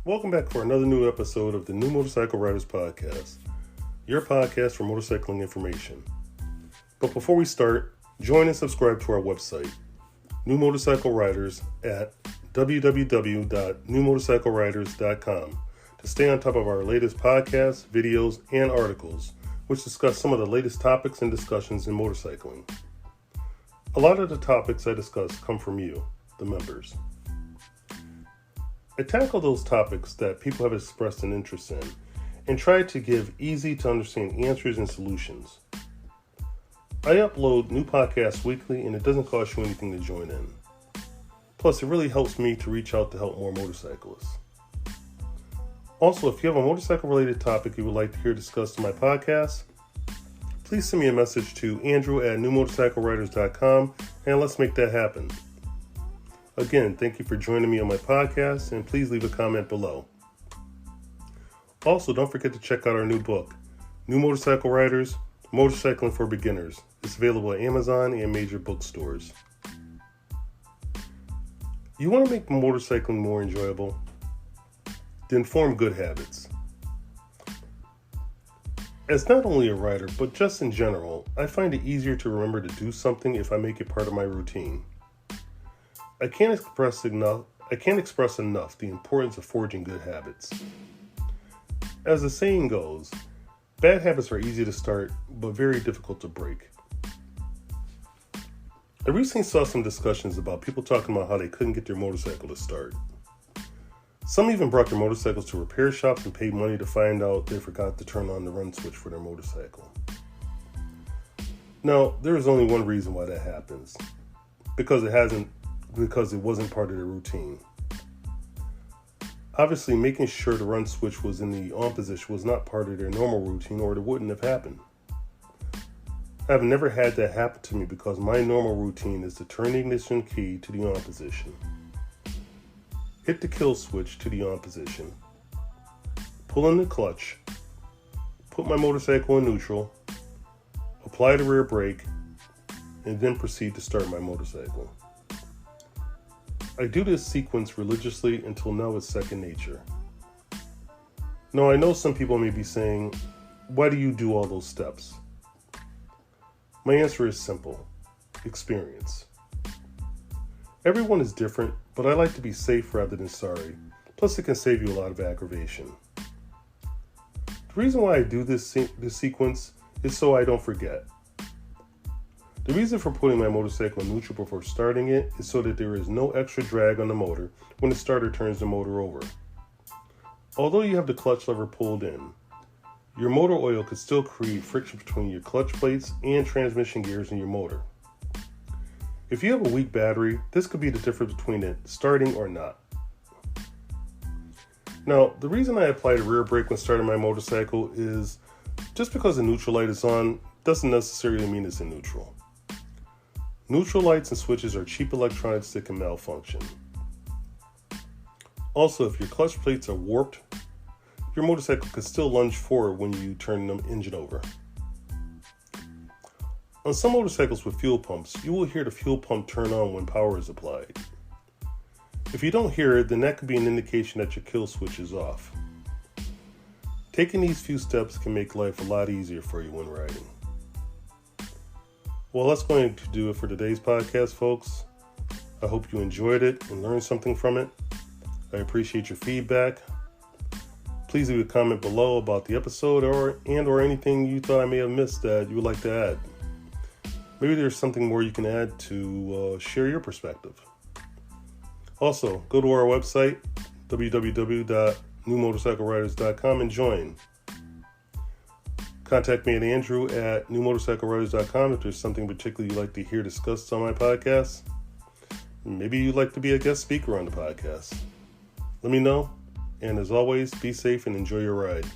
Welcome back for another new episode of the New Motorcycle Riders Podcast, your podcast for motorcycling information. But before we start, join and subscribe to our website, New Motorcycle Riders, at www.newmotorcycleriders.com to stay on top of our latest podcasts, videos, and articles, which discuss some of the latest topics and discussions in motorcycling. A lot of the topics I discuss come from you, the members. I tackle those topics that people have expressed an interest in and try to give easy to understand answers and solutions. I upload new podcasts weekly and it doesn't cost you anything to join in. Plus, it really helps me to reach out to help more motorcyclists. Also, if you have a motorcycle-related topic you would like to hear discussed in my podcast, please send me a message to andrew@newmotorcycleriders.com and let's make that happen. Again, thank you for joining me on my podcast, and please leave a comment below. Also, don't forget to check out our new book, New Motorcycle Riders, Motorcycling for Beginners. It's available at Amazon and major bookstores. You want to make motorcycling more enjoyable? Then form good habits. As not only a rider, but just in general, I find it easier to remember to do something if I make it part of my routine. I can't express enough the importance of forging good habits. As the saying goes, bad habits are easy to start, but very difficult to break. I recently saw some discussions about people talking about how they couldn't get their motorcycle to start. Some even brought their motorcycles to repair shops and paid money to find out they forgot to turn on the run switch for their motorcycle. Now, there is only one reason why that happens. Because it wasn't part of their routine. Obviously, making sure the run switch was in the on position was not part of their normal routine, or it wouldn't have happened. I've never had that happen to me because my normal routine is to turn the ignition key to the on position, hit the kill switch to the on position, pull in the clutch, put my motorcycle in neutral, apply the rear brake, and then proceed to start my motorcycle. I do this sequence religiously until now it's second nature. Now, I know some people may be saying, why do you do all those steps? My answer is simple: experience. Everyone is different, but I like to be safe rather than sorry. Plus, it can save you a lot of aggravation. The reason why I do this sequence is so I don't forget. The reason for putting my motorcycle in neutral before starting it is so that there is no extra drag on the motor when the starter turns the motor over. Although you have the clutch lever pulled in, your motor oil could still create friction between your clutch plates and transmission gears in your motor. If you have a weak battery, this could be the difference between it starting or not. Now, the reason I apply the rear brake when starting my motorcycle is just because the neutral light is on doesn't necessarily mean it's in neutral. Neutral lights and switches are cheap electronics that can malfunction. Also, if your clutch plates are warped, your motorcycle can still lunge forward when you turn the engine over. On some motorcycles with fuel pumps, you will hear the fuel pump turn on when power is applied. If you don't hear it, then that could be an indication that your kill switch is off. Taking these few steps can make life a lot easier for you when riding. Well, that's going to do it for today's podcast, folks. I hope you enjoyed it and learned something from it. I appreciate your feedback. Please leave a comment below about the episode or anything you thought I may have missed that you would like to add. Maybe there's something more you can add to share your perspective. Also, go to our website, www.newmotorcycleriders.com, and join. Contact me at andrew@newmotorcycleriders.com if there's something particularly you'd like to hear discussed on my podcast. Maybe you'd like to be a guest speaker on the podcast. Let me know. And as always, be safe and enjoy your ride.